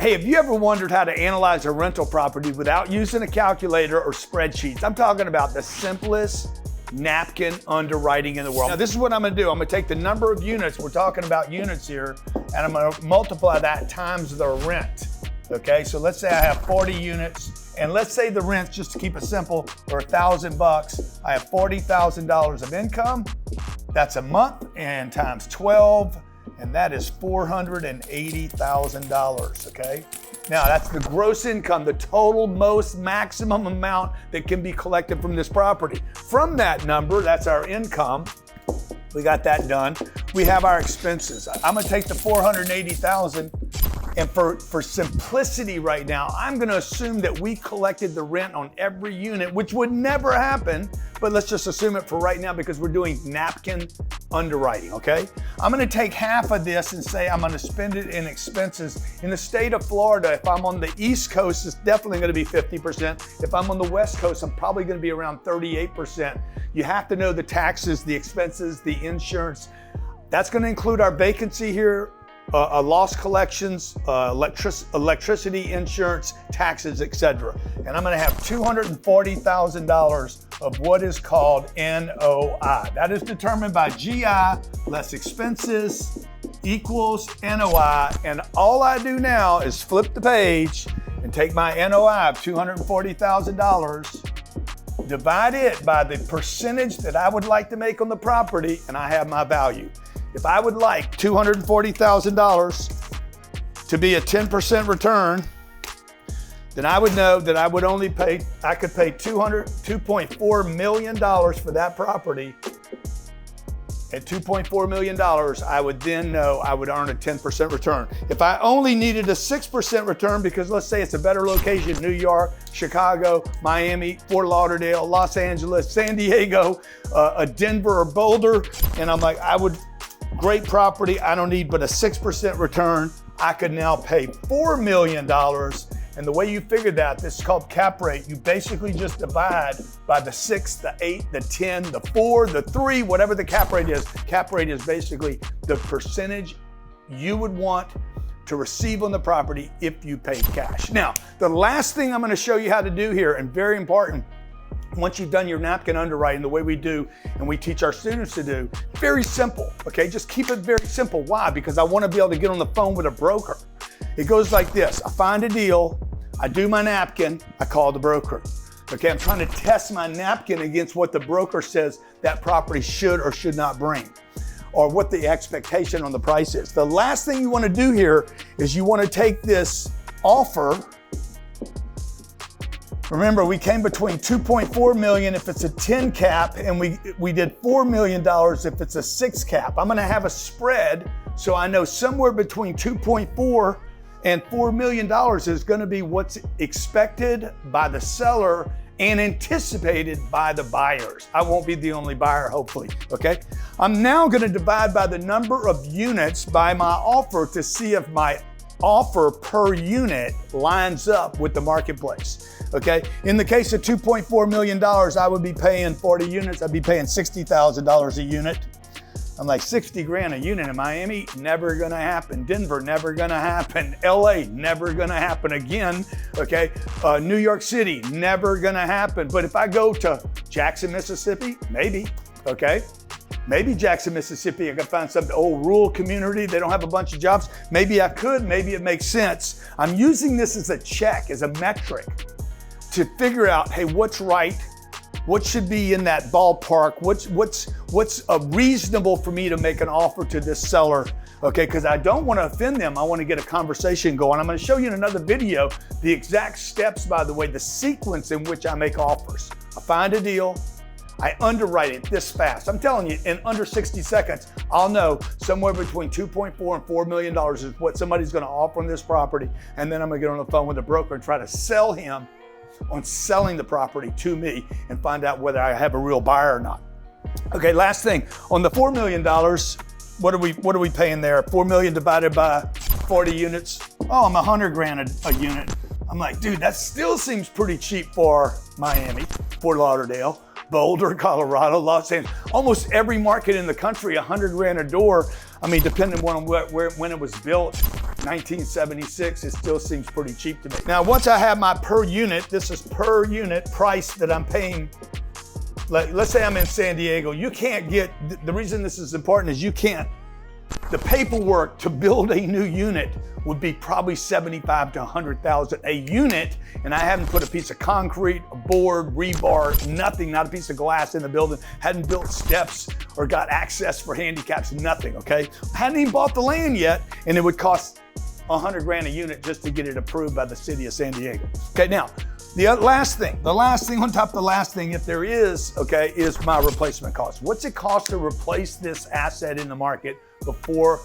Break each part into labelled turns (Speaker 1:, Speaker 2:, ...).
Speaker 1: Hey, have you ever wondered how to analyze a rental property without using a calculator or spreadsheets? I'm talking about the simplest napkin underwriting in the world. Now, this is what I'm gonna do. I'm gonna take the number of units, we're talking about units here, and I'm gonna multiply that times the rent. Okay, so let's say I have 40 units, and let's say the rent, just to keep it simple, for $1,000, I have $40,000 of income. That's a month, and times 12, and that is $480,000, okay? Now that's the gross income, the total most maximum amount that can be collected from this property. From that number, that's our income. We got that done. We have our expenses. I'm gonna take the 480,000, and for simplicity right now, I'm gonna assume that we collected the rent on every unit, which would never happen, but let's just assume it for right now because we're doing napkin underwriting, okay? I'm gonna take half of this and say I'm gonna spend it in expenses. In the state of Florida, if I'm on the East Coast, it's definitely gonna be 50%. If I'm on the West Coast, I'm probably gonna be around 38%. You have to know the taxes, the expenses, the insurance. That's gonna include our vacancy here, loss collections, electricity, insurance, taxes, etc. And I'm gonna have $240,000 of what is called NOI. That is determined by GI less expenses equals NOI. And all I do now is flip the page and take my NOI of $240,000, divide it by the percentage that I would like to make on the property, and I have my value. If I would like $240,000 to be a 10% return, then I would know that I could pay $2.4 million for that property. At $2.4 million, I would then know I would earn a 10% return. If I only needed a 6% return, because let's say it's a better location, New York, Chicago, Miami, Fort Lauderdale, Los Angeles, San Diego, Denver or Boulder, and I'm like, great property, I don't need but a 6% return. I could now pay $4 million. And the way you figure that, this is called cap rate. You basically just divide by the 6, the 8, the 10, the 4, the 3, whatever the cap rate is. Cap rate is basically the percentage you would want to receive on the property if you paid cash. Now, the last thing I'm gonna show you how to do here, and very important, once you've done your napkin underwriting the way we do and we teach our students to do, very simple, okay? Just keep it very simple. Why? Because I want to be able to get on the phone with a broker. It goes like this. I find a deal, I do my napkin, I call the broker. Okay, I'm trying to test my napkin against what the broker says that property should or should not bring, or what the expectation on the price is. The last thing you want to do here is you want to take this offer. Remember, we came between 2.4 million if it's a 10 cap, and we did $4 million if it's a 6 cap. I'm gonna have a spread, so I know somewhere between 2.4 and $4 million is gonna be what's expected by the seller and anticipated by the buyers. I won't be the only buyer, hopefully, okay? I'm now gonna divide by the number of units by my offer to see if my offer per unit lines up with the marketplace. Okay, in the case of $2.4 million, I would be paying 40 units, I'd be paying $60,000 a unit. I'm like, 60 grand a unit in Miami, never gonna happen. Denver, never gonna happen. LA, never gonna happen again, okay? New York City, never gonna happen. But if I go to Jackson, Mississippi, maybe, okay? Maybe Jackson, Mississippi, I could find some old rural community, they don't have a bunch of jobs. Maybe I could, maybe it makes sense. I'm using this as a check, as a metric, to figure out, hey, what's right? What should be in that ballpark? What's reasonable for me to make an offer to this seller? Okay, because I don't want to offend them. I want to get a conversation going. I'm going to show you in another video the exact steps, by the way, the sequence in which I make offers. I find a deal, I underwrite it this fast. I'm telling you, in under 60 seconds, I'll know somewhere between 2.4 and $4 million is what somebody's going to offer on this property. And then I'm going to get on the phone with the broker and try to sell him on selling the property to me and find out whether I have a real buyer or not. Okay, last thing, on the $4 million, what are we paying there? 4 million divided by 40 units. Oh, I'm 100 grand a unit. I'm like, dude, that still seems pretty cheap for Miami, Fort Lauderdale, Boulder, Colorado, Los Angeles, almost every market in the country, 100 grand a door. I mean, depending on when it was built, 1976, it still seems pretty cheap to me. Now, once I have my per unit, this is per unit price that I'm paying. Like, let's say I'm in San Diego. You can't get, the reason this is important is you can't, the paperwork to build a new unit would be probably 75 to 100,000 a unit, and I haven't put a piece of concrete, a board, rebar, nothing, not a piece of glass in the building, hadn't built steps or got access for handicaps, nothing, okay? Hadn't even bought the land yet, and it would cost 100 grand a unit just to get it approved by the city of San Diego. Okay, now, the last thing on top of the last thing, if there is, okay, is my replacement cost. What's it cost to replace this asset in the market before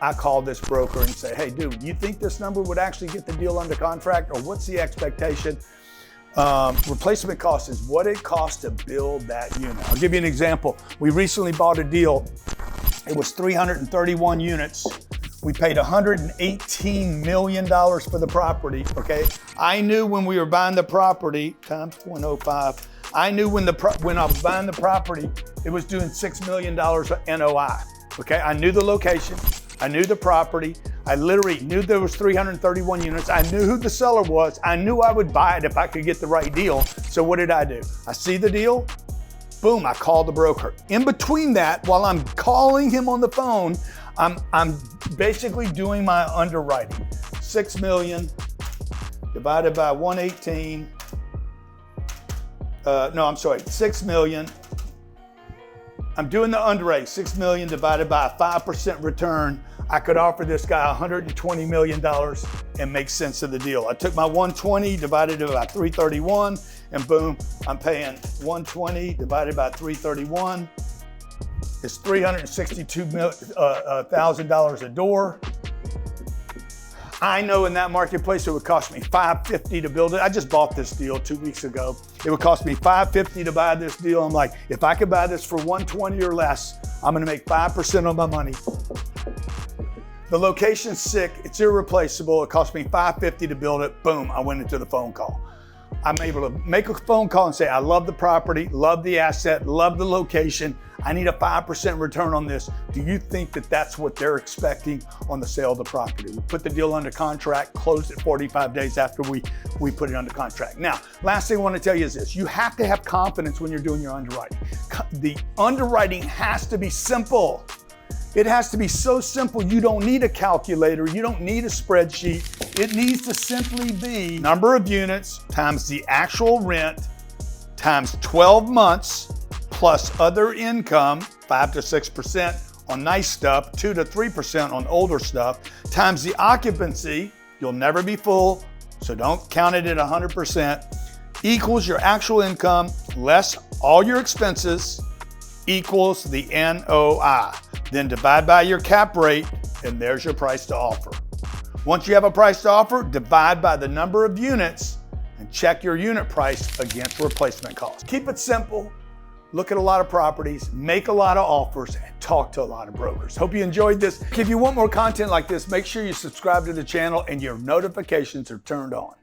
Speaker 1: I call this broker and say, hey, dude, you think this number would actually get the deal under contract, or what's the expectation? Replacement cost is what it costs to build that unit. I'll give you an example. We recently bought a deal. It was 331 units. We paid $118 million for the property, okay? I knew when we were buying the property, times 0.05, I knew when I was buying the property, it was doing $6 million NOI, okay? I knew the location, I knew the property, I literally knew there was 331 units, I knew who the seller was, I knew I would buy it if I could get the right deal. So what did I do? I see the deal, boom, I called the broker. In between that, while I'm calling him on the phone, I'm basically doing my underwriting. 6 million divided by 118. 6 million. I'm doing the underwriting, 6 million divided by a 5% return. I could offer this guy $120 million and make sense of the deal. I took my 120 divided by 331, and boom, I'm paying 120 divided by 331. It's $362,000 a door. I know in that marketplace it would cost me $550 to build it. I just bought this deal 2 weeks ago. It would cost me $550 to buy this deal. I'm like, if I could buy this for 120 or less, I'm gonna make 5% on my money. The location's sick, it's irreplaceable. It cost me $550 to build it. Boom, I went into the phone call. I'm able to make a phone call and say, I love the property, love the asset, love the location. I need a 5% return on this. Do you think that that's what they're expecting on the sale of the property? We put the deal under contract, closed it 45 days after we put it under contract. Now, last thing I want to tell you is this. You have to have confidence when you're doing your underwriting. The underwriting has to be simple. It has to be so simple, you don't need a calculator, you don't need a spreadsheet. It needs to simply be number of units times the actual rent times 12 months plus other income, 5 to 6% on nice stuff, 2 to 3% on older stuff, times the occupancy, you'll never be full, so don't count it at 100%, equals your actual income less all your expenses, equals the NOI. Then divide by your cap rate, and there's your price to offer. Once you have a price to offer, divide by the number of units and check your unit price against replacement cost. Keep it simple, look at a lot of properties, make a lot of offers, and talk to a lot of brokers. Hope you enjoyed this. If you want more content like this, make sure you subscribe to the channel and your notifications are turned on.